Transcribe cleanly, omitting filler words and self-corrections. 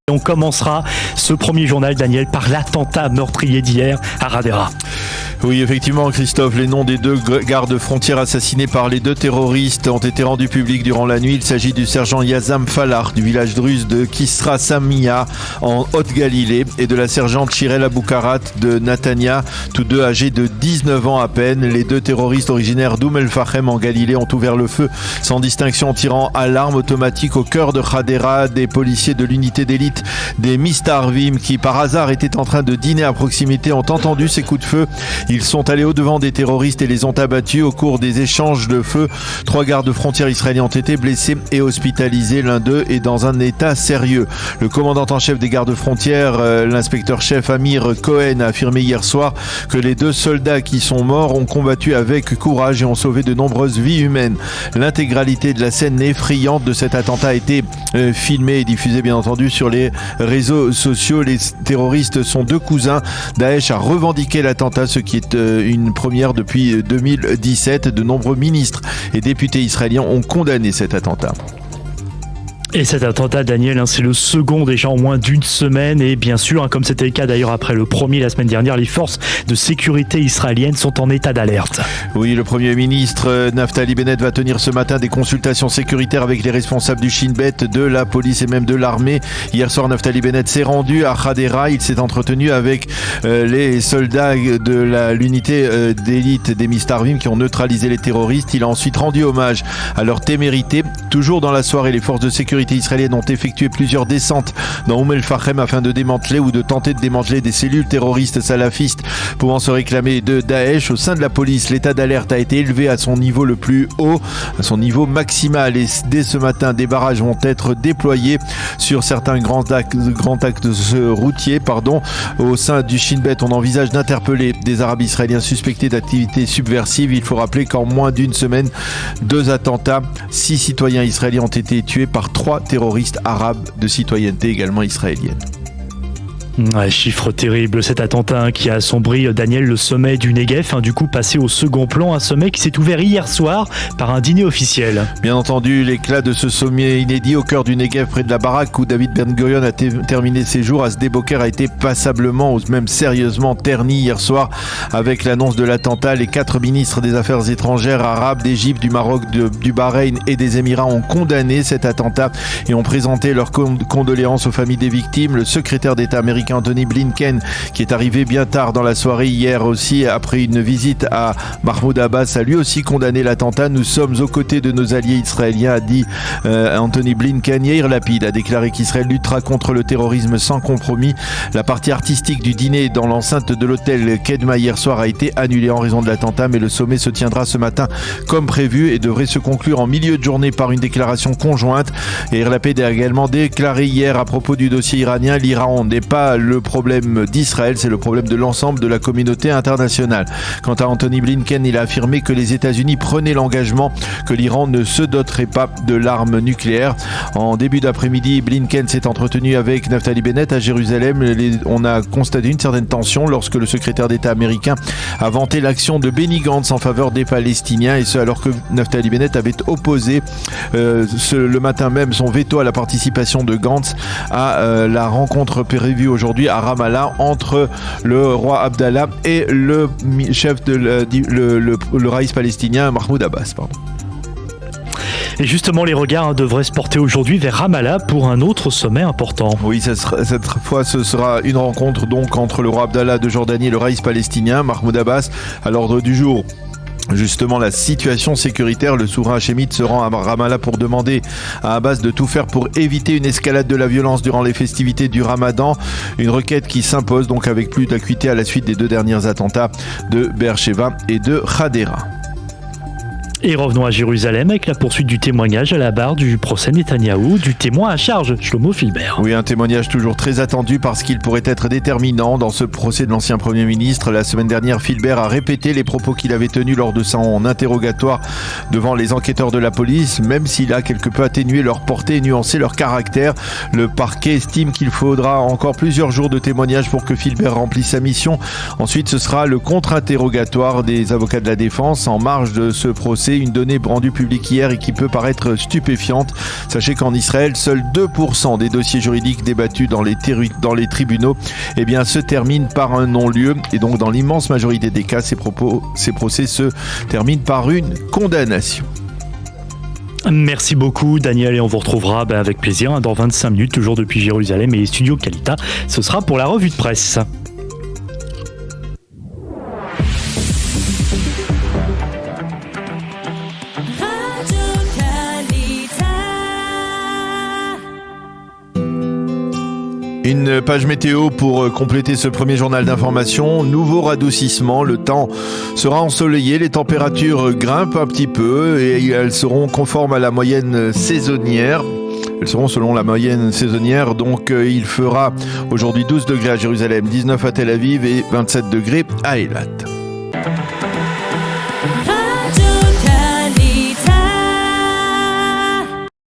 On commencera ce premier journal, Daniel, par l'attentat meurtrier d'hier à Hadera. Oui, effectivement, Christophe, les noms des 2 gardes frontières assassinés par les 2 terroristes ont été rendus publics durant la nuit. Il s'agit du sergent Yazam Falar du village druze de Kisra Samia en Haute-Galilée et de la sergente Shirel Aboukarat de Natania, tous 2 âgés de 19 ans à peine. Les 2 terroristes originaires d'Oum el-Fahem en Galilée ont ouvert le feu sans distinction en tirant à l'arme automatique au cœur de Hadera. Des policiers de l'unité d'élite des Mistarvim qui par hasard étaient en train de dîner à proximité ont entendu ces coups de feu. Ils sont allés au-devant des terroristes et les ont abattus. Au cours des échanges de feu, 3 gardes frontières israéliens ont été blessés et hospitalisés. L'un d'eux est dans un état sérieux. Le commandant en chef des gardes frontières, l'inspecteur-chef Amir Cohen, a affirmé hier soir que les 2 soldats qui sont morts ont combattu avec courage et ont sauvé de nombreuses vies humaines. L'intégralité de la scène effrayante de cet attentat a été filmée et diffusée bien entendu sur les réseaux sociaux. Les terroristes sont 2 cousins. Daesh a revendiqué l'attentat, ce qui est une première depuis 2017. De nombreux ministres et députés israéliens ont condamné cet attentat. Et cet attentat, Daniel, c'est le second déjà en moins d'une semaine. Et bien sûr, comme c'était le cas d'ailleurs après le premier la semaine dernière, les forces de sécurité israéliennes sont en état d'alerte. Oui, le Premier ministre Naftali Bennett va tenir ce matin des consultations sécuritaires avec les responsables du Shin Bet, de la police et même de l'armée. Hier soir, Naftali Bennett s'est rendu à Hadera. Il s'est entretenu avec les soldats de l'unité d'élite des Mistarvim qui ont neutralisé les terroristes. Il a ensuite rendu hommage à leur témérité. Toujours dans la soirée, les forces de sécurité israéliennes ont effectué plusieurs descentes dans Oum el-Fahem afin de démanteler ou de tenter de démanteler des cellules terroristes salafistes pouvant se réclamer de Daesh. Au sein de la police, l'état d'alerte a été élevé à son niveau le plus haut, à son niveau maximal, et dès ce matin, des barrages vont être déployés sur certains grands axes routiers. Au sein du Shin Bet, on envisage d'interpeller des Arabes israéliens suspectés d'activités subversives. Il faut rappeler qu'en moins d'une semaine, 2 attentats, 6 citoyens israéliens ont été tués par 3 terroristes arabes de citoyenneté également israélienne. Ouais, chiffre terrible, cet attentat qui a assombri, Daniel, le sommet du Negev, du coup passé au second plan, un sommet qui s'est ouvert hier soir par un dîner officiel. Bien entendu, l'éclat de ce sommet inédit au cœur du Negev près de la baraque où David Ben Gurion a terminé ses jours à Sde Boker a été passablement ou même sérieusement terni hier soir avec l'annonce de l'attentat. Les 4 ministres des Affaires étrangères arabes d'Égypte, du Maroc, du Bahreïn et des Émirats ont condamné cet attentat et ont présenté leurs condoléances aux familles des victimes. Le secrétaire d'État américain Anthony Blinken, qui est arrivé bien tard dans la soirée hier aussi après une visite à Mahmoud Abbas, a lui aussi condamné l'attentat. Nous sommes aux côtés de nos alliés israéliens, a dit Anthony Blinken. Yair Lapid a déclaré qu'Israël luttera contre le terrorisme sans compromis. La partie artistique du dîner dans l'enceinte de l'hôtel Kedma hier soir a été annulée en raison de l'attentat, mais le sommet se tiendra ce matin comme prévu et devrait se conclure en milieu de journée par une déclaration conjointe. Yair Lapid a également déclaré hier à propos du dossier iranien: l'Iran n'est pas le problème d'Israël, c'est le problème de l'ensemble de la communauté internationale. Quant à Anthony Blinken, il a affirmé que les États-Unis prenaient l'engagement que l'Iran ne se doterait pas de l'arme nucléaire. En début d'après-midi, Blinken s'est entretenu avec Naftali Bennett à Jérusalem. On a constaté une certaine tension lorsque le secrétaire d'État américain a vanté l'action de Benny Gantz en faveur des Palestiniens, et ce alors que Naftali Bennett avait opposé le matin même son veto à la participation de Gantz à la rencontre prévue aujourd'hui à Ramallah entre le roi Abdallah et le chef de le raïs palestinien Mahmoud Abbas. Et justement, les regards devraient se porter aujourd'hui vers Ramallah pour un autre sommet important. Oui, cette fois, ce sera une rencontre donc entre le roi Abdallah de Jordanie et le raïs palestinien Mahmoud Abbas. À l'ordre du jour, justement, la situation sécuritaire. Le souverain hachémite se rend à Ramallah pour demander à Abbas de tout faire pour éviter une escalade de la violence durant les festivités du Ramadan. Une requête qui s'impose donc avec plus d'acuité à la suite des 2 derniers attentats de Beersheva et de Hadera. Et revenons à Jérusalem avec la poursuite du témoignage à la barre du procès Netanyahou, du témoin à charge, Shlomo Filbert. Oui, un témoignage toujours très attendu parce qu'il pourrait être déterminant dans ce procès de l'ancien Premier ministre. La semaine dernière, Filbert a répété les propos qu'il avait tenus lors de son interrogatoire devant les enquêteurs de la police, même s'il a quelque peu atténué leur portée et nuancé leur caractère. Le parquet estime qu'il faudra encore plusieurs jours de témoignage pour que Filbert remplisse sa mission. Ensuite, ce sera le contre-interrogatoire des avocats de la défense en marge de ce procès. procès, une donnée rendue publique hier et qui peut paraître stupéfiante. Sachez qu'en Israël, seuls 2% des dossiers juridiques débattus dans les tribunaux se terminent par un non-lieu. Et donc, dans l'immense majorité des cas, ces procès se terminent par une condamnation. Merci beaucoup Daniel et on vous retrouvera avec plaisir dans 25 minutes, toujours depuis Jérusalem et les studios Kalita. Ce sera pour la revue de presse. Une page météo pour compléter ce premier journal d'information. Nouveau radoucissement, le temps sera ensoleillé, les températures grimpent un petit peu et elles seront conformes à la moyenne saisonnière. Elles seront selon la moyenne saisonnière, donc il fera aujourd'hui 12 degrés à Jérusalem, 19 à Tel Aviv et 27 degrés à Eilat.